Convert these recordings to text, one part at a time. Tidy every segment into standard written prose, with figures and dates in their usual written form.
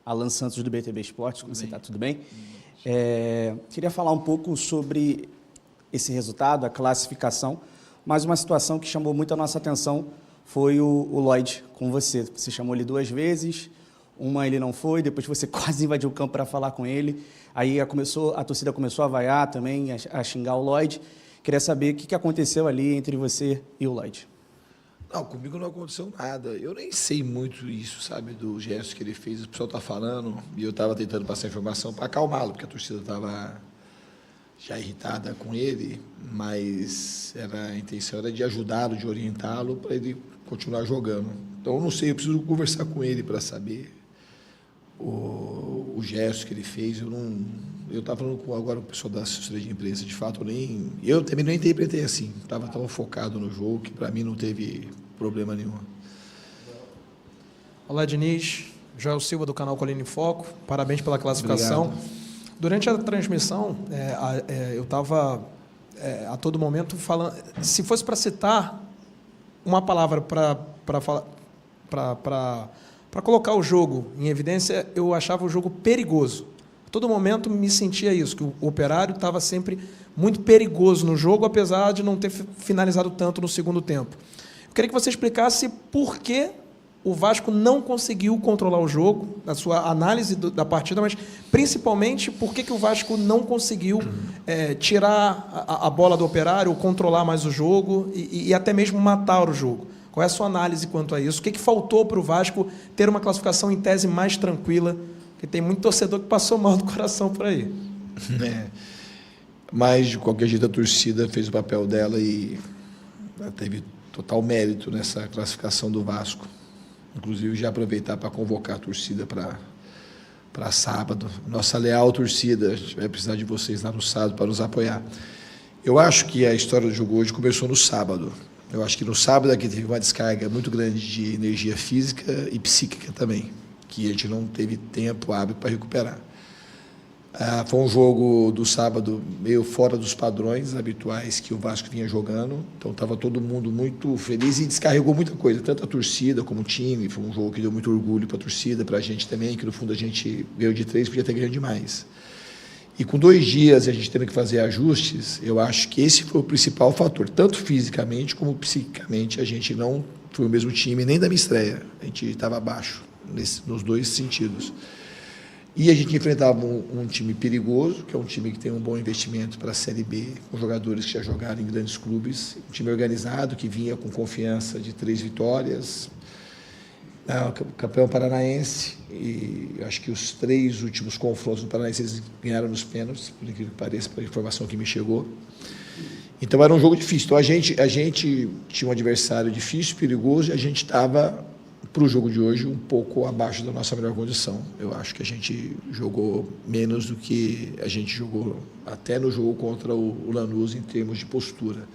Alan Santos do BTB Esportes, como você está? Tudo bem? Queria falar um pouco sobre esse resultado, a classificação, mas uma situação que chamou muito a nossa atenção foi o Lloyd com você. Você chamou ele 2 vezes, uma ele não foi, depois você quase invadiu o campo para falar com ele, aí a torcida começou a vaiar também, a xingar o Lloyd. Queria saber o que aconteceu ali entre você e o Lloyd. Não, comigo não aconteceu nada. Eu nem sei muito isso, sabe, do gesto que ele fez. O pessoal está falando e eu estava tentando passar informação para acalmá-lo, porque a torcida estava já irritada com ele, mas a intenção era de ajudá-lo, de orientá-lo para ele continuar jogando. Então, eu não sei, eu preciso conversar com ele para saber o gesto que ele fez. Eu estava falando agora com o pessoal da assessoria de imprensa, de fato, eu também não interpretei assim. Estava tão focado no jogo que, para mim, não teve problema nenhum. Olá, Diniz. Joel Silva, do canal Colina em Foco. Parabéns pela classificação. Obrigado. Durante a transmissão, eu estava a todo momento falando... Se fosse para citar uma palavra para colocar o jogo em evidência, eu achava o jogo perigoso. A todo momento me sentia isso, que o Operário estava sempre muito perigoso no jogo, apesar de não ter finalizado tanto no segundo tempo. Eu queria que você explicasse por que o Vasco não conseguiu controlar o jogo, a sua análise da partida, mas principalmente por que o Vasco não conseguiu tirar a bola do Operário, ou controlar mais o jogo e até mesmo matar o jogo. Qual é a sua análise quanto a isso? O que faltou para o Vasco ter uma classificação em tese mais tranquila? Porque tem muito torcedor que passou mal do coração por aí. Mas, de qualquer jeito, a torcida fez o papel dela e teve total mérito nessa classificação do Vasco. Inclusive, já aproveitar para convocar a torcida para sábado. Nossa leal torcida, a gente vai precisar de vocês lá no sábado para nos apoiar. Eu acho que a história do jogo hoje começou no sábado. Eu acho que no sábado aqui teve uma descarga muito grande de energia física e psíquica também, que a gente não teve tempo hábil para recuperar. Foi um jogo do sábado meio fora dos padrões habituais que o Vasco vinha jogando, então estava todo mundo muito feliz e descarregou muita coisa, tanto a torcida como o time. Foi um jogo que deu muito orgulho para a torcida, para a gente também, que no fundo a gente ganhou de 3, podia ter ganho demais. E com 2 dias a gente tendo que fazer ajustes, eu acho que esse foi o principal fator, tanto fisicamente como psiquicamente. A gente não foi o mesmo time nem da minha estreia, a gente estava abaixo nos 2 sentidos. E a gente enfrentava um time perigoso, que é um time que tem um bom investimento para a Série B, com jogadores que já jogaram em grandes clubes, um time organizado, que vinha com confiança de 3 vitórias, campeão paranaense, e acho que os 3 últimos confrontos do Paranaense eles ganharam nos pênaltis, por incrível que pareça, pela informação que me chegou. Então era um jogo difícil. Então a gente tinha um adversário difícil, perigoso, e a gente estava, para o jogo de hoje, um pouco abaixo da nossa melhor condição. Eu acho que a gente jogou menos do que a gente jogou até no jogo contra o Lanús em termos de postura.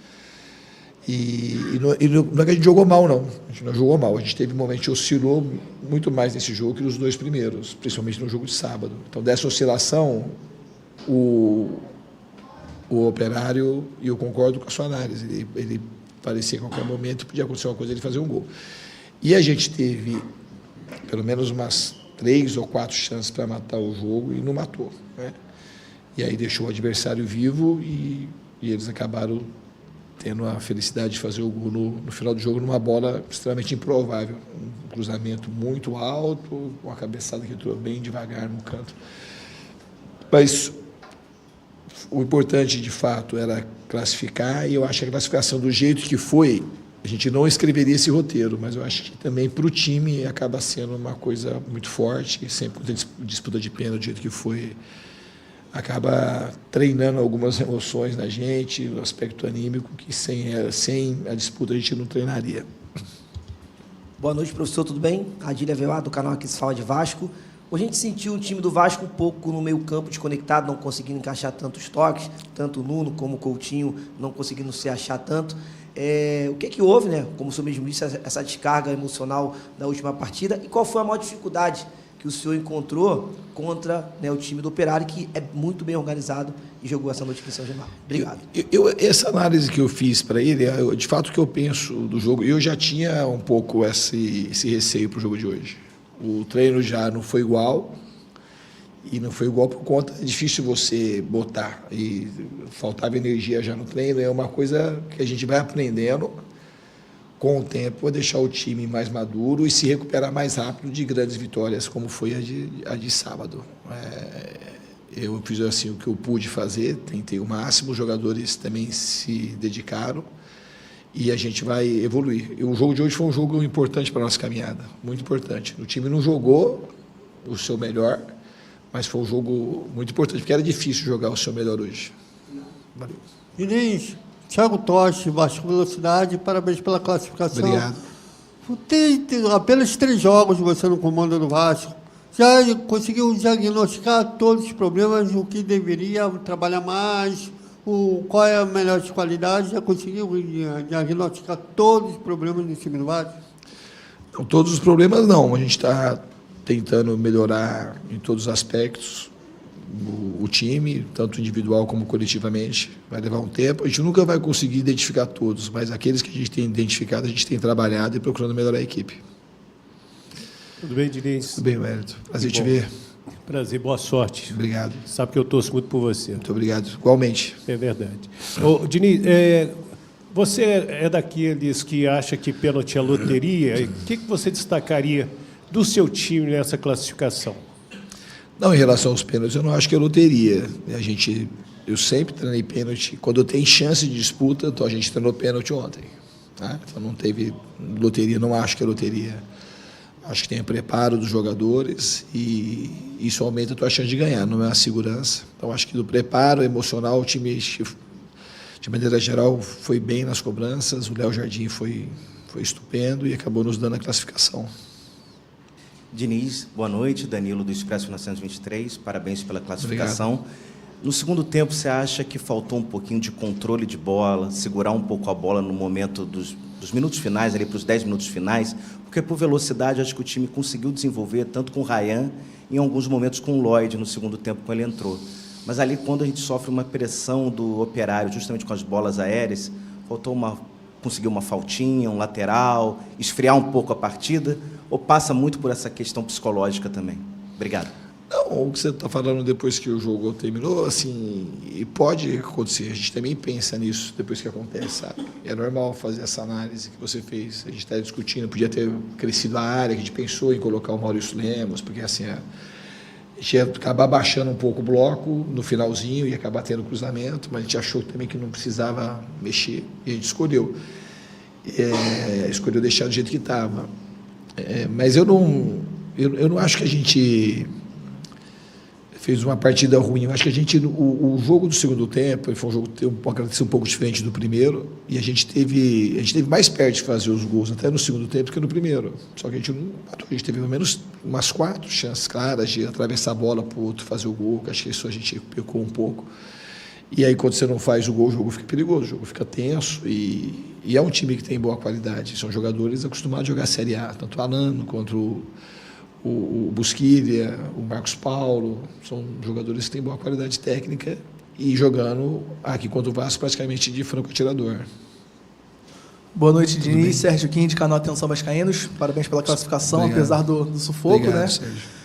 E não é que a gente jogou mal, não. A gente não jogou mal. A gente teve momentos, a gente oscilou muito mais nesse jogo que nos 2 primeiros, principalmente no jogo de sábado. Então, dessa oscilação, o Operário, e eu concordo com a sua análise, ele parecia que a qualquer momento podia acontecer uma coisa, ele fazer um gol. E a gente teve pelo menos umas 3 ou 4 chances para matar o jogo e não matou, né? E aí deixou o adversário vivo e eles acabaram tendo a felicidade de fazer o gol no final do jogo numa bola extremamente improvável. Um cruzamento muito alto, uma cabeçada que entrou bem devagar no canto. Mas o importante, de fato, era classificar, e eu acho que a classificação do jeito que foi, a gente não escreveria esse roteiro, mas eu acho que também para o time acaba sendo uma coisa muito forte, que sempre quando a disputa de pênalti do jeito que foi, acaba treinando algumas emoções na gente, no aspecto anímico, que sem a disputa a gente não treinaria. Boa noite, professor, tudo bem? Adília Velar, do canal Aqui Se Fala de Vasco. Hoje a gente sentiu o time do Vasco um pouco no meio campo desconectado, não conseguindo encaixar tantos toques, tanto o Nuno como o Coutinho não conseguindo se achar tanto. O que houve, né? Como o senhor mesmo disse, essa descarga emocional da última partida, e qual foi a maior dificuldade que o senhor encontrou contra, né, o time do Operário, que é muito bem organizado e jogou essa noite aqui em São Januário? Obrigado. Essa análise que eu fiz para ele, de fato, o que eu penso do jogo, eu já tinha um pouco esse receio para o jogo de hoje. O treino já não foi igual, e não foi igual por conta, é difícil você botar, e faltava energia já no treino, é uma coisa que a gente vai aprendendo com o tempo a deixar o time mais maduro e se recuperar mais rápido de grandes vitórias, como foi a de sábado. Eu fiz assim o que eu pude fazer, tentei o máximo, os jogadores também se dedicaram e a gente vai evoluir. E o jogo de hoje foi um jogo importante para a nossa caminhada, muito importante. O time não jogou o seu melhor, mas foi um jogo muito importante, porque era difícil jogar o seu melhor hoje. Valeu. Diniz, Thiago Toche, Vasco Velocidade, parabéns pela classificação. Obrigado. Tem apenas 3 jogos você no comando do Vasco. Já conseguiu diagnosticar todos os problemas, o que deveria trabalhar mais, qual é a melhor qualidade? Já conseguiu diagnosticar todos os problemas do time do Vasco? Não, todos os problemas não, a gente está tentando melhorar em todos os aspectos o time, tanto individual como coletivamente. Vai levar um tempo, a gente nunca vai conseguir identificar todos, mas aqueles que a gente tem identificado, a gente tem trabalhado e procurando melhorar a equipe. Tudo bem, Diniz? Tudo bem, Wellington. Prazer te ver. Prazer, boa sorte. Obrigado. Sabe que eu torço muito por você. Muito obrigado. Igualmente. É verdade. Ô, Diniz, você é daqueles que acha que pênalti é loteria? O que você destacaria do seu time nessa classificação? Não, em relação aos pênaltis, eu não acho que é loteria. Eu sempre treinei pênalti. Quando eu tenho chance de disputa, então a gente treinou pênalti ontem. Tá? Então não teve loteria, não acho que é loteria. Acho que tem o preparo dos jogadores e isso aumenta a tua chance de ganhar, não é a segurança. Então acho que do preparo emocional, o time, de maneira geral, foi bem nas cobranças. O Léo Jardim foi estupendo e acabou nos dando a classificação. Diniz, boa noite. Danilo, do Expresso 1923. Parabéns pela classificação. Obrigado. No segundo tempo, você acha que faltou um pouquinho de controle de bola, segurar um pouco a bola no momento dos minutos finais, ali para os 10 minutos finais? Porque, por velocidade, acho que o time conseguiu desenvolver, tanto com o Ryan, em alguns momentos com o Lloyd, no segundo tempo, quando ele entrou. Mas ali, quando a gente sofre uma pressão do Operário, justamente com as bolas aéreas, conseguiu uma faltinha, um lateral, esfriar um pouco a partida, ou passa muito por essa questão psicológica também? Obrigado. Não, o que você está falando depois que o jogo terminou, assim, e pode acontecer, a gente também pensa nisso depois que acontece, sabe? É normal fazer essa análise que você fez, a gente está discutindo, podia ter crescido a área, que a gente pensou em colocar o Maurício Lemos, porque assim, a gente ia acabar baixando um pouco o bloco no finalzinho e acabar tendo cruzamento, mas a gente achou também que não precisava mexer, e a gente escolheu deixar do jeito que estava. Mas eu não acho que a gente fez uma partida ruim. Eu acho que o jogo do segundo tempo foi um jogo que pode ser um pouco diferente do primeiro, e a gente teve mais perto de fazer os gols até no segundo tempo que no primeiro. Só que a gente teve pelo menos umas 4 chances claras de atravessar a bola para o outro fazer o gol, que acho que isso a gente pecou um pouco. E aí, quando você não faz o jogo fica perigoso, o jogo fica tenso, e é um time que tem boa qualidade. São jogadores acostumados a jogar a Série A, tanto o Alano quanto o Busquilha, o Marcos Paulo, são jogadores que têm boa qualidade técnica e jogando aqui contra o Vasco praticamente de franco-atirador. Boa noite, Diniz. Sérgio Kim, de canal Atenção Vascaínos. Parabéns pela classificação, Obrigado. apesar do sufoco. Obrigado, né? Sérgio.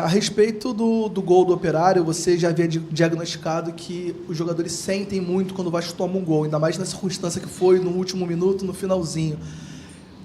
A respeito do gol do Operário, você já havia diagnosticado que os jogadores sentem muito quando o Vasco toma um gol, ainda mais na circunstância que foi no último minuto, no finalzinho.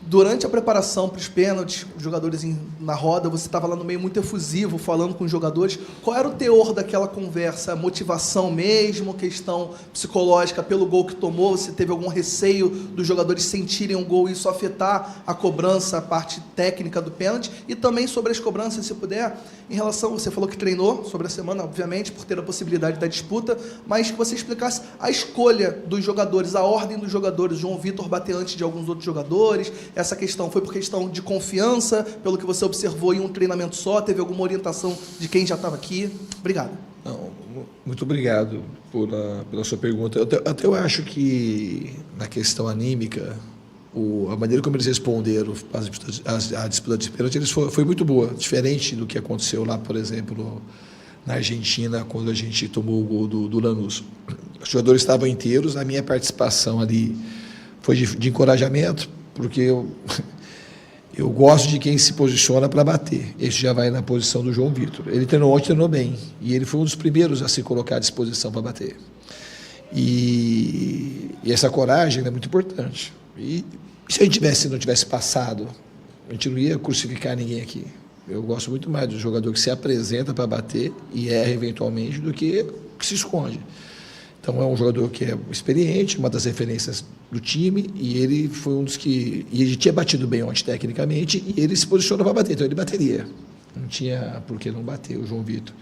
Durante a preparação para os pênaltis, os jogadores na roda, você estava lá no meio muito efusivo, falando com os jogadores. Qual era o teor daquela conversa? Motivação mesmo? Questão psicológica pelo gol que tomou? Você teve algum receio dos jogadores sentirem um gol e isso afetar a cobrança, a parte técnica do pênalti? E também sobre as cobranças, se puder, em relação, você falou que treinou sobre a semana, obviamente, por ter a possibilidade da disputa, mas que você explicasse a escolha dos jogadores, a ordem dos jogadores. João Vitor bater antes de alguns outros jogadores. Essa questão foi por questão de confiança, pelo que você observou em um treinamento só? Teve alguma orientação de quem já estava aqui? Obrigado. Não, muito obrigado pela sua pergunta. Até eu acho que, na questão anímica, a maneira como eles responderam à disputa de pênalti foi muito boa, diferente do que aconteceu lá, por exemplo, na Argentina, quando a gente tomou o gol do Lanús. Os jogadores estavam inteiros, a minha participação ali foi de encorajamento, porque Eu gosto de quem se posiciona para bater. Esse já vai na posição do João Vitor. Ele treinou ontem, treinou bem. E ele foi um dos primeiros a se colocar à disposição para bater. E essa coragem é muito importante. E se a gente não tivesse passado, a gente não ia crucificar ninguém aqui. Eu gosto muito mais do jogador que se apresenta para bater e erra eventualmente do que se esconde. Então é um jogador que é experiente, uma das referências do time, e ele foi um dos que... E ele tinha batido bem ontem tecnicamente, e ele se posicionou para bater, então ele bateria. Não tinha por que não bater o João Vitor.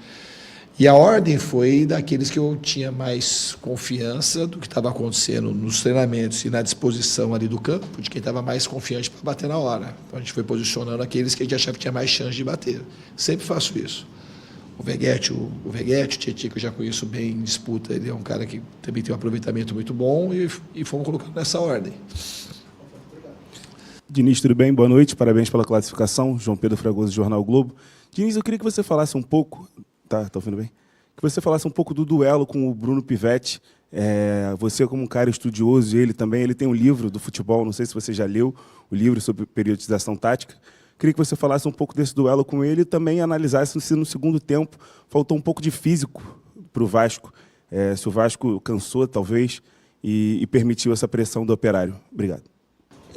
E a ordem foi daqueles que eu tinha mais confiança do que estava acontecendo nos treinamentos e na disposição ali do campo, de quem estava mais confiante para bater na hora. Então a gente foi posicionando aqueles que a gente achava que tinha mais chance de bater. Sempre faço isso. O Veguete, o Tietchan, que eu já conheço bem em disputa, ele é um cara que também tem um aproveitamento muito bom e fomos colocando nessa ordem. Diniz, tudo bem? Boa noite, parabéns pela classificação. João Pedro Fragoso, Jornal Globo. Diniz, eu queria que você falasse um pouco... Tá ouvindo bem? Que você falasse um pouco do duelo com o Bruno Pivetti. Você, como um cara estudioso, e ele também, ele tem um livro do futebol, não sei se você já leu, o livro sobre periodização tática. Queria que você falasse um pouco desse duelo com ele e também analisasse se no segundo tempo faltou um pouco de físico para o Vasco. Se o Vasco cansou, talvez, e permitiu essa pressão do Operário. Obrigado.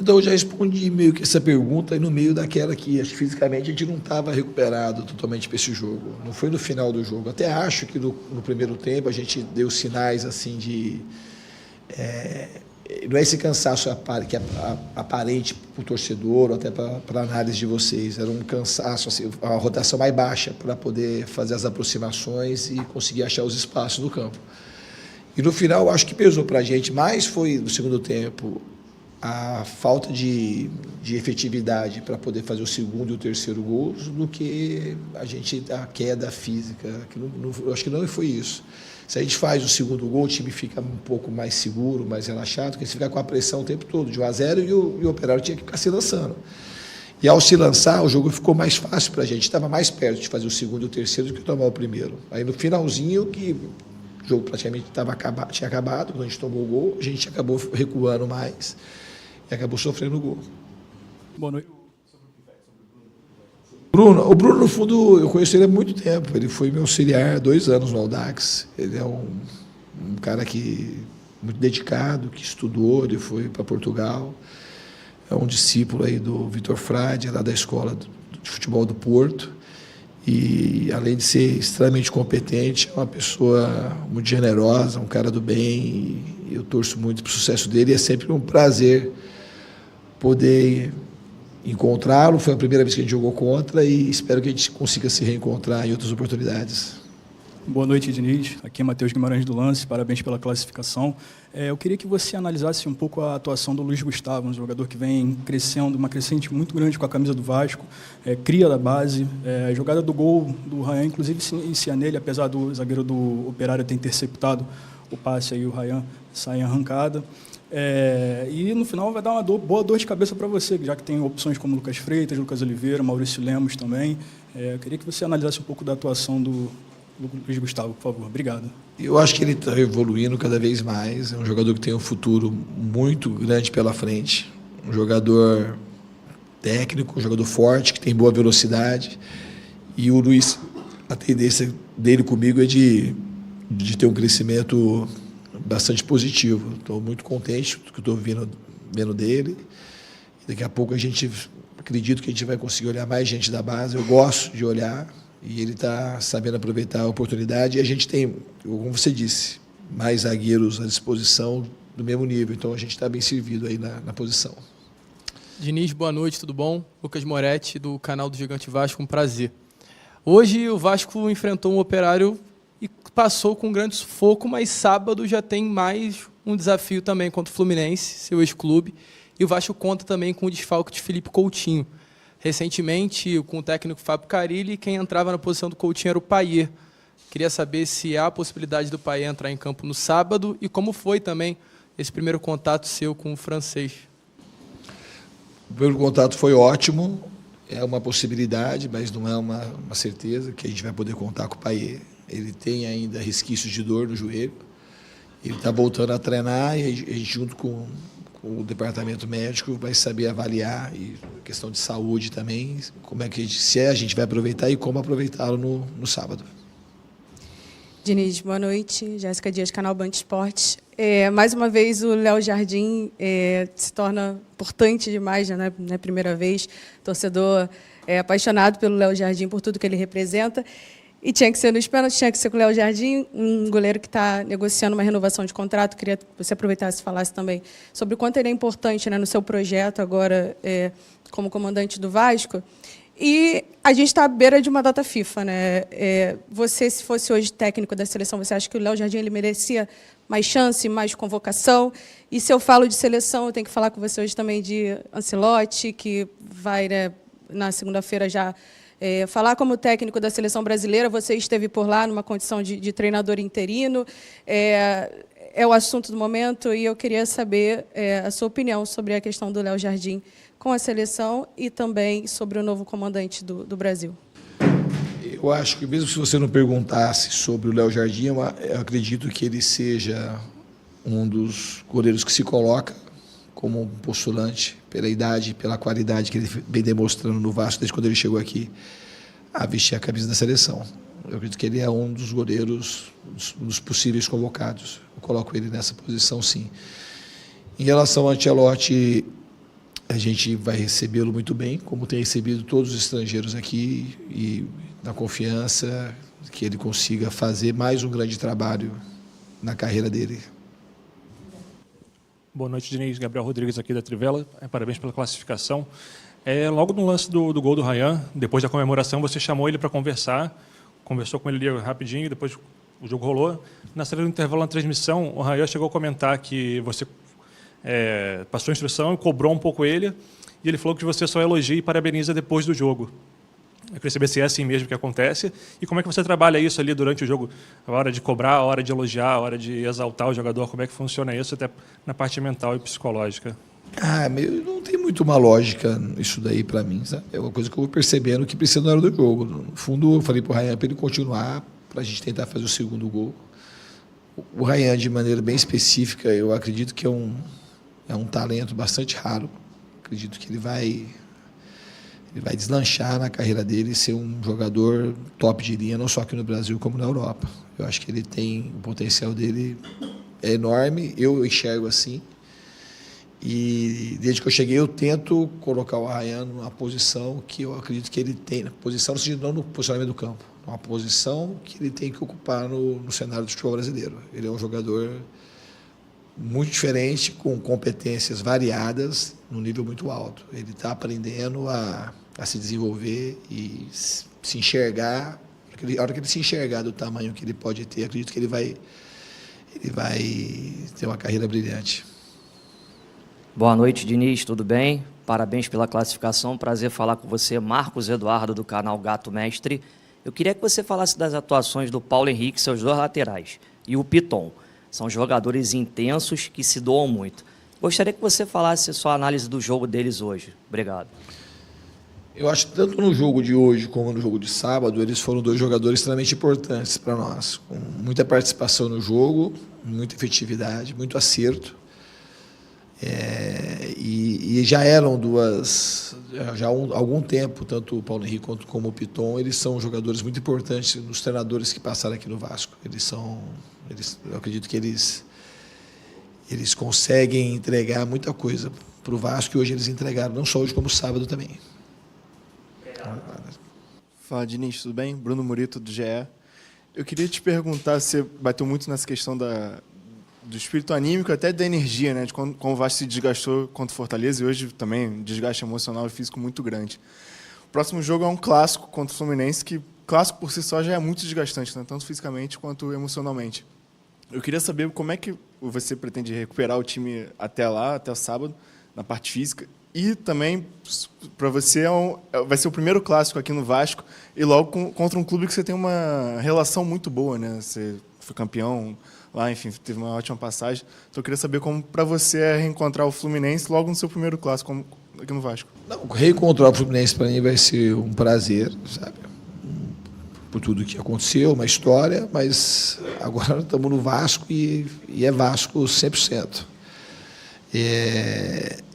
Então, eu já respondi meio que essa pergunta e no meio daquela que, acho que fisicamente, a gente não estava recuperado totalmente para esse jogo. Não foi no final do jogo. Até acho que no primeiro tempo a gente deu sinais assim de... não é esse cansaço que é aparente para o torcedor ou até para a análise de vocês. Era um cansaço, assim, uma rotação mais baixa para poder fazer as aproximações e conseguir achar os espaços no campo. E no final, eu acho que pesou para a gente mais foi no segundo tempo a falta de efetividade para poder fazer o segundo e o terceiro gols do que a queda física. Eu acho que não foi isso. Se a gente faz o segundo gol, o time fica um pouco mais seguro, mais relaxado, porque se ficar com a pressão o tempo todo, de 1-0, e o Operário tinha que ficar se lançando. E ao se lançar, o jogo ficou mais fácil para a gente, estava mais perto de fazer o segundo e o terceiro do que tomar o primeiro. Aí no finalzinho, que o jogo praticamente tinha acabado, quando a gente tomou o gol, a gente acabou recuando mais e acabou sofrendo o gol. Boa noite. O Bruno, no fundo, eu conheço ele há muito tempo. Ele foi meu auxiliar há 2 anos no Audax. Ele é um cara muito dedicado, que estudou, ele foi para Portugal. É um discípulo aí do Vitor Frade, lá da Escola de Futebol do Porto. E, além de ser extremamente competente, é uma pessoa muito generosa, um cara do bem. E eu torço muito para o sucesso dele. E é sempre um prazer poder encontrá-lo. Foi a primeira vez que a gente jogou contra e espero que a gente consiga se reencontrar em outras oportunidades. Boa noite, Diniz. Aqui é Matheus Guimarães do Lance, parabéns pela classificação. Eu queria que você analisasse um pouco a atuação do Luiz Gustavo, um jogador que vem crescendo, uma crescente muito grande com a camisa do Vasco, cria da base. A jogada do gol do Ryan, inclusive, se inicia nele, apesar do zagueiro do Operário ter interceptado o passe, aí o Ryan sai em arrancada. E no final vai dar uma boa dor de cabeça para você, já que tem opções como Lucas Freitas, Lucas Oliveira, Maurício Lemos também. Eu queria que você analisasse um pouco da atuação do Luiz Gustavo, por favor. Obrigado. Eu acho que ele está evoluindo cada vez mais. É um jogador que tem um futuro muito grande pela frente. Um jogador técnico, um jogador forte, que tem boa velocidade. E o Luiz, a tendência dele comigo é de ter um crescimento bastante positivo. Estou muito contente com o que estou vendo dele. Daqui a pouco acredito que a gente vai conseguir olhar mais gente da base. Eu gosto de olhar e ele está sabendo aproveitar a oportunidade. E a gente tem, como você disse, mais zagueiros à disposição do mesmo nível. Então a gente está bem servido aí na posição. Diniz, boa noite, tudo bom? Lucas Moretti, do canal do Gigante Vasco, um prazer. Hoje o Vasco enfrentou um Operário e passou com um grande sufoco, mas sábado já tem mais um desafio também contra o Fluminense, seu ex-clube, e o Vasco conta também com o desfalque de Felipe Coutinho. Recentemente, com o técnico Fábio Carille, quem entrava na posição do Coutinho era o Payet. Queria saber se há a possibilidade do Payet entrar em campo no sábado e como foi também esse primeiro contato seu com o francês. O primeiro contato foi ótimo, é uma possibilidade, mas não é uma certeza que a gente vai poder contar com o Payet. Ele tem ainda resquícios de dor no joelho, ele está voltando a treinar e a gente, junto com o departamento médico vai saber avaliar, e questão de saúde também, como é que se a gente vai aproveitar e como aproveitá-lo no sábado. Diniz, boa noite. Jéssica Dias, canal Band Esportes. Mais uma vez, o Léo Jardim se torna importante demais, né? Não é a primeira vez. Torcedor apaixonado pelo Léo Jardim, por tudo que ele representa. E tinha que ser nos pênaltis, tinha que ser com o Léo Jardim, um goleiro que está negociando uma renovação de contrato. Queria que você aproveitasse e falasse também sobre o quanto ele é importante, né, no seu projeto agora como comandante do Vasco. E a gente está à beira de uma data FIFA, né? Você, se fosse hoje técnico da seleção, você acha que o Léo Jardim ele merecia mais chance, mais convocação? E se eu falo de seleção, eu tenho que falar com você hoje também de Ancelotti, que vai, né, na segunda-feira já falar como técnico da seleção brasileira. Você esteve por lá numa condição de treinador interino. É o assunto do momento e eu queria saber a sua opinião sobre a questão do Léo Jardim com a seleção e também sobre o novo comandante do Brasil. Eu acho que, mesmo se você não perguntasse sobre o Léo Jardim, eu acredito que ele seja um dos goleiros que se coloca como um postulante pela idade, pela qualidade que ele vem demonstrando no Vasco desde quando ele chegou aqui a vestir a camisa da seleção. Eu acredito que ele é um dos goleiros, dos possíveis convocados. Eu coloco ele nessa posição, sim. Em relação ao Ancelotti, a gente vai recebê-lo muito bem, como tem recebido todos os estrangeiros aqui, e na confiança que ele consiga fazer mais um grande trabalho na carreira dele. Boa noite, Diniz. Gabriel Rodrigues aqui da Trivela. Parabéns pela classificação. Logo no lance do gol do Ryan, depois da comemoração, você chamou ele para conversar, conversou com ele ali rapidinho, depois o jogo rolou. Na saída do intervalo na transmissão, o Ryan chegou a comentar que você passou a instrução e cobrou um pouco ele, e ele falou que você só elogia e parabeniza depois do jogo. Eu queria saber se é assim mesmo que acontece e como é que você trabalha isso ali durante o jogo, a hora de cobrar, a hora de elogiar, a hora de exaltar o jogador, como é que funciona isso até na parte mental e psicológica? Não tem muito uma lógica isso daí para mim, sabe? É uma coisa que eu vou percebendo que precisa na hora do jogo. No fundo, eu falei para o Ryan para ele continuar, para a gente tentar fazer o segundo gol. O Ryan, de maneira bem específica, eu acredito que é um talento bastante raro. Acredito que ele vai deslanchar na carreira dele e ser um jogador top de linha, não só aqui no Brasil, como na Europa. Eu acho que ele tem, o potencial dele é enorme, eu enxergo assim. E desde que eu cheguei, eu tento colocar o Ryan numa posição que eu acredito que ele tem, posição no sentido não no posicionamento do campo, uma posição que ele tem que ocupar no cenário do futebol brasileiro. Ele é um jogador muito diferente, com competências variadas, num nível muito alto. Ele está aprendendo a se desenvolver e se enxergar. A hora que ele se enxergar do tamanho que ele pode ter, acredito que ele vai ter uma carreira brilhante. Boa noite, Diniz, tudo bem? Parabéns pela classificação, prazer falar com você, Marcos Eduardo, do canal Gato Mestre. Eu queria que você falasse das atuações do Paulo Henrique, seus dois laterais, e o Piton. São jogadores intensos que se doam muito. Gostaria que você falasse a sua análise do jogo deles hoje. Obrigado. Eu acho que tanto no jogo de hoje como no jogo de sábado, eles foram dois jogadores extremamente importantes para nós, com muita participação no jogo, muita efetividade, muito acerto. E já eram já há algum tempo, tanto o Paulo Henrique como o Piton, eles são jogadores muito importantes nos treinadores que passaram aqui no Vasco. Eu acredito que eles conseguem entregar muita coisa para o Vasco, e hoje eles entregaram, não só hoje como sábado também. Fala, Diniz, tudo bem? Bruno Murito, do GE. Eu queria te perguntar, você bateu muito nessa questão do espírito anímico, até da energia, né? De como o Vasco se desgastou contra o Fortaleza, e hoje também um desgaste emocional e físico muito grande. O próximo jogo é um clássico contra o Fluminense, que clássico por si só já é muito desgastante, né? Tanto fisicamente quanto emocionalmente. Eu queria saber como é que você pretende recuperar o time até lá, até o sábado, na parte física. E também, para você, vai ser o primeiro clássico aqui no Vasco, e logo contra um clube que você tem uma relação muito boa, né? Você foi campeão lá, enfim, teve uma ótima passagem. Então eu queria saber como para você é reencontrar o Fluminense logo no seu primeiro clássico aqui no Vasco. Não, reencontrar o Fluminense para mim vai ser um prazer, sabe? Por tudo que aconteceu, uma história, mas agora estamos no Vasco e é Vasco 100%.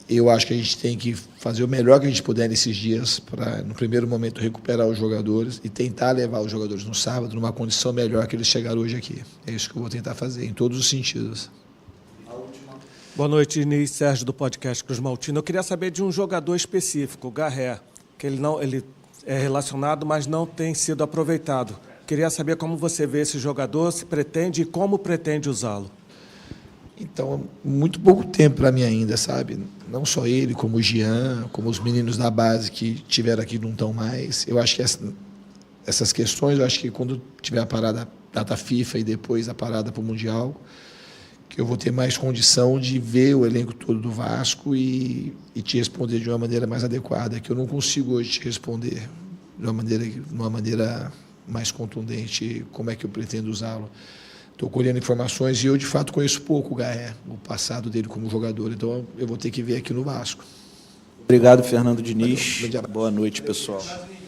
Eu acho que a gente tem que fazer o melhor que a gente puder nesses dias para, no primeiro momento, recuperar os jogadores e tentar levar os jogadores no sábado numa condição melhor que eles chegaram hoje aqui. É isso que eu vou tentar fazer, em todos os sentidos. Boa noite, Diniz, Sérgio do podcast Cruz Maltino. Eu queria saber de um jogador específico, o Garré, que ele é relacionado, mas não tem sido aproveitado. Queria saber como você vê esse jogador, se pretende e como pretende usá-lo. Então, muito pouco tempo para mim ainda, sabe? Não só ele, como o Jean, como os meninos da base que tiveram aqui não estão mais. Eu acho que essas questões, eu acho que quando tiver a parada data FIFA e depois a parada para o Mundial, que eu vou ter mais condição de ver o elenco todo do Vasco e te responder de uma maneira mais adequada, que eu não consigo hoje te responder de uma maneira mais contundente como é que eu pretendo usá-lo. Estou colhendo informações e eu, de fato, conheço pouco o Garré, o passado dele como jogador, então eu vou ter que ver aqui no Vasco. Obrigado, Fernando Diniz. Boa noite, pessoal.